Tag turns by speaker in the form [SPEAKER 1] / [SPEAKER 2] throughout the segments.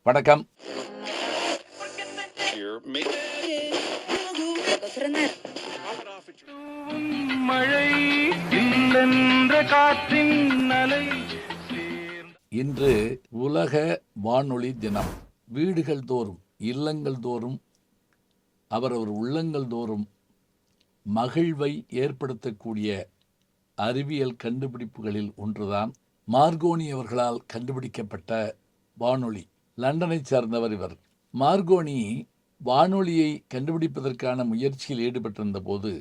[SPEAKER 1] வணக்கம். இன்று உலக வானொலி தினம். வீடுகள் தோறும், இல்லங்கள் தோறும், அவரவர் உள்ளங்கள் தோறும் மகிழ்வை ஏற்படுத்தக்கூடிய அறிவியல் கண்டுபிடிப்புகளில் ஒன்றுதான் மார்கோனி அவர்களால் கண்டுபிடிக்கப்பட்ட வானொலி. லண்டனை சார்ந்தவர் இவர். மார்கோனி வானொலியை கண்டுபிடிப்பதற்கான முயற்சியில் ஈடுபட்டிருந்த போது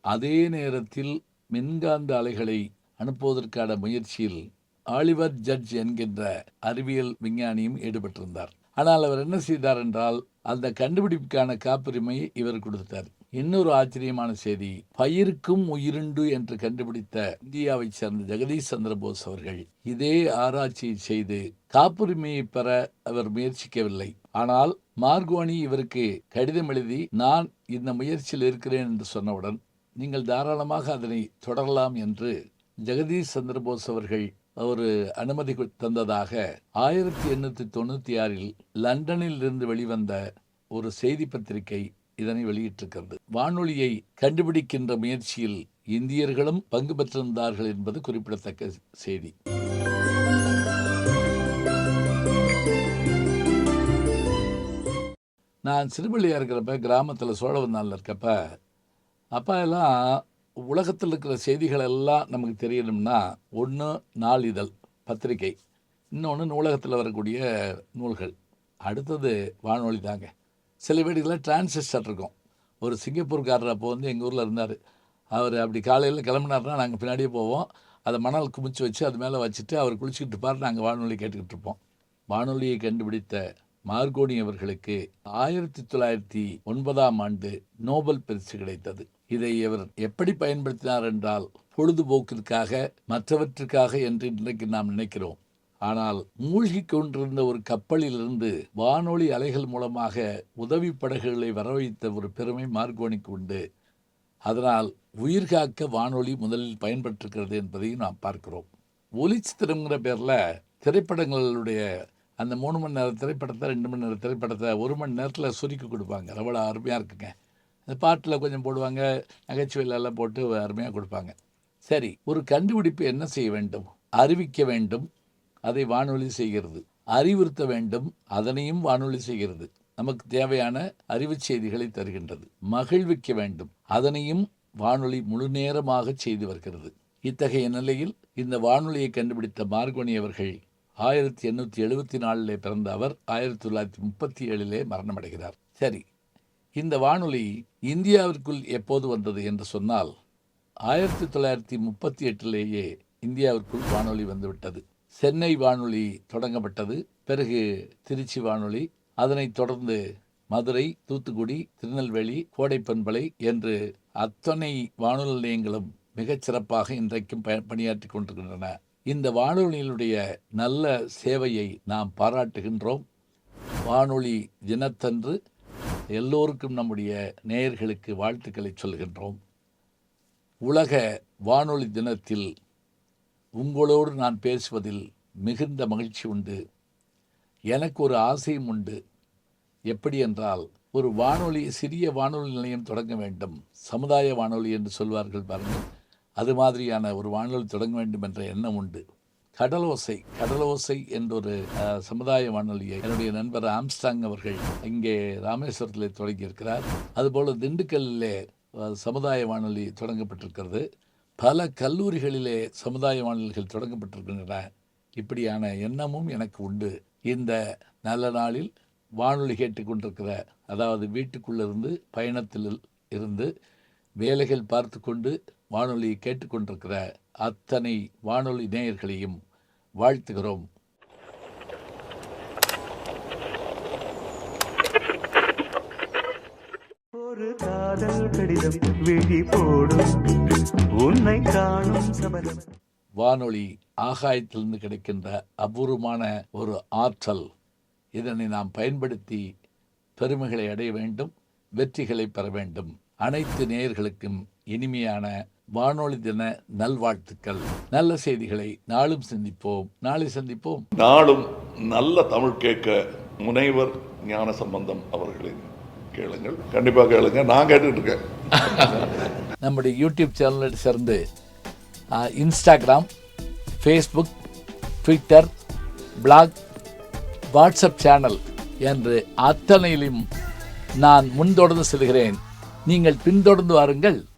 [SPEAKER 1] அதே நேரத்தில் மின்காந்த அலைகளை அனுப்புவதற்கான முயற்சியில் ஆலிவர் ஜட்ஜ் என்கின்ற அறிவியல் விஞ்ஞானியும் ஈடுபட்டிருந்தார். ஆனால் அவர் என்ன செய்தார் என்றால், அந்த கண்டுபிடிப்புக்கான காப்புரிமையை இவர் கொடுத்தார். இன்னொரு ஆச்சரியமான செய்தி, பயிருக்கும் உயிருண்டு என்று கண்டுபிடித்த இந்தியாவை சேர்ந்த ஜெகதீஷ் சந்திர போஸ் அவர்கள் இதே ஆராய்ச்சியை செய்து காப்புரிமையை பெற அவர் முயற்சிக்கவில்லை. ஆனால் மார்கோனி இவருக்கு கடிதம் எழுதி, நான் இந்த முயற்சியில் இருக்கிறேன் என்று சொன்னவுடன், நீங்கள் தாராளமாக அதனை தொடரலாம் என்று ஜெகதீஷ் சந்திர போஸ் அவர்கள் ஒரு அனுமதி தந்ததாக 1896 லண்டனில் இருந்து வெளிவந்த ஒரு செய்தி பத்திரிகை இதனை வெளியிட்டிருக்கிறது. வானொலியை கண்டுபிடிக்கின்ற முயற்சியில் இந்தியர்களும் பங்கு பெற்றிருந்தார்கள் என்பது குறிப்பிடத்தக்க செய்தி. நான் சிறுபிள்ளையா இருக்கிறப்ப, கிராமத்தில் சோழவந்தானில் இருக்கப்ப, அப்பா எல்லாம் உலகத்தில் இருக்கிற செய்திகள் எல்லாம் நமக்கு தெரியணும்னா, ஒன்று நாளிதழ் பத்திரிகை, இன்னொன்று நூலகத்தில் வரக்கூடிய நூல்கள், அடுத்தது வானொலி தாங்க. சில வீடுகளில் டிரான்சிஸ்டர் இருக்கும். ஒரு சிங்கப்பூர்காரர் அப்போ எங்கள் ஊரில் இருந்தார். அவர் அப்படி காலையில் கிளம்பினார்னா நாங்கள் பின்னாடியே போவோம். அதை மணல் குமிச்சு வச்சு அது மேலே வச்சுட்டு அவர் குளிச்சுக்கிட்டு இருப்பார், நாங்கள் வானொலி கேட்டுக்கிட்டு இருப்போம். வானொலியை கண்டுபிடித்த மார்கோனி அவர்களுக்கு 1909 நோபல் பரிசு கிடைத்தது. இதை இவர் எப்படி பயன்படுத்தினார் என்றால், பொழுதுபோக்கிற்காக, மற்றவற்றுக்காக என்று இன்றைக்கு நாம் நினைக்கிறோம். ஆனால் மூழ்கி கொண்டிருந்த ஒரு கப்பலிலிருந்து வானொலி அலைகள் மூலமாக உதவி படகுகளை வரவைத்த ஒரு பெருமை மார்கோனிக்கு உண்டு. அதனால் உயிர்காக்க வானொலி முதலில் பயன்பட்டிருக்கிறது என்பதையும் நாம் பார்க்கிறோம். ஒலிச்சித்திரங்கிற பேரில் திரைப்படங்களுடைய அந்த 3 மணி நேர திரைப்படத்தை, 2 மணி நேர திரைப்படத்தை 1 மணி நேரத்தில் சுருக்கி கொடுப்பாங்க. அவ்வளோ அருமையாக இருக்குங்க. அந்த பாட்டில் கொஞ்சம் போடுவாங்க, நகைச்சுவையிலெல்லாம் போட்டு அருமையாக கொடுப்பாங்க. சரி, ஒரு கண்டுபிடிப்பு என்ன செய்ய வேண்டும்? அறிவிக்க வேண்டும், அதை வானொலி செய்கிறது. அறிவுறுத்த வேண்டும், அதனையும் வானொலி செய்கிறது. நமக்கு தேவையான அறிவு செய்திகளை தருகின்றது. மகிழ்விக்க வேண்டும், அதனையும் வானொலி முழு நேரமாக செய்து வருகிறது. இத்தகைய நிலையில் இந்த வானொலியை கண்டுபிடித்த மார்கோனி அவர்கள் 1874 பிறந்த அவர் 1937 மரணமடைகிறார். சரி, இந்த வானொலி இந்தியாவிற்குள் எப்போது வந்தது என்று சொன்னால், 1938 இந்தியாவிற்குள் வானொலி வந்துவிட்டது. சென்னை வானொலி தொடங்கப்பட்டது. பிறகு திருச்சி வானொலி, அதனைத் தொடர்ந்து மதுரை, தூத்துக்குடி, திருநெல்வேலி, கோடைப்பண்பலை என்று அத்தனை வானொலி நிலையங்களும் மிகச் சிறப்பாக இன்றைக்கும் பணியாற்றி கொண்டிருக்கின்றன. இந்த வானொலியினுடைய நல்ல சேவையை நாம் பாராட்டுகின்றோம். வானொலி தினத்தன்று எல்லோருக்கும் நம்முடைய நேயர்களுக்கு வாழ்த்துக்களை சொல்கின்றோம். உலக வானொலி தினத்தில் உங்களோடு நான் பேசுவதில் மிகுந்த மகிழ்ச்சி உண்டு. எனக்கு ஒரு ஆசையும் உண்டு. எப்படி என்றால், ஒரு வானொலி, சிறிய வானொலி நிலையம் தொடங்க வேண்டும். சமுதாய வானொலி என்று சொல்வார்கள் பாருங்கள், அது மாதிரியான ஒரு வானொலி தொடங்க வேண்டும் என்ற எண்ணம் உண்டு. கடலோசை என்றொரு சமுதாய வானொலியை என்னுடைய நண்பர் ஆம்ஸ்டாங் அவர்கள் இங்கே ராமேஸ்வரத்தில் தொடங்கியிருக்கிறார். அதுபோல் திண்டுக்கல்லிலே சமுதாய வானொலி தொடங்கப்பட்டிருக்கிறது. பல கல்லூரிகளிலே சமுதாய வானொலிகள் தொடங்கப்பட்டிருக்கின்றன. இப்படியான எண்ணமும் எனக்கு உண்டு. இந்த நல்ல நாளில் வானொலி கேட்டுக்கொண்டிருக்கிற, அதாவது வீட்டுக்குள்ளிருந்து, பயணத்தில் இருந்து, வேலைகள் பார்த்து கொண்டு வானொலியை கேட்டுக்கொண்டிருக்கிற அத்தனை வானொலி நேயர்களையும் வாழ்த்துகிறோம்.
[SPEAKER 2] ஒரு காதல் கடிதம் விழி போடும் உன்னை காணும் சபலம்.
[SPEAKER 1] வானொலி ஆகாயத்திலிருந்து கிடைக்கின்ற அபூர்வமான ஒரு ஆற்றல். இதனை நாம் பயன்படுத்தி பெருமைகளை அடைய வேண்டும், வெற்றிகளை பெற வேண்டும். அனைத்து நேயர்களுக்கும் இனிமையான வானொலி தின நல்வாழ்த்துக்கள். நல்ல செய்திகளை நாளும் சிந்திப்போம், நாளை சந்திப்போம்.
[SPEAKER 3] நாளும் நல்ல தமிழ் கேட்க முனைவர் ஞானசம்பந்தம் அவர்களின் கேளுங்கள், கண்டிப்பாக கேளுங்க. நான் கேட்டுட்டு இருக்கேன்.
[SPEAKER 1] நம்முடைய யூடியூப் சேனலை சேர்ந்து Instagram, Facebook, Twitter, blog, WhatsApp channel என்று அத்தனையிலும் நான் முன்தொடர்ந்து செல்கிறேன். நீங்கள் பின்தொடர்ந்து வாருங்கள்.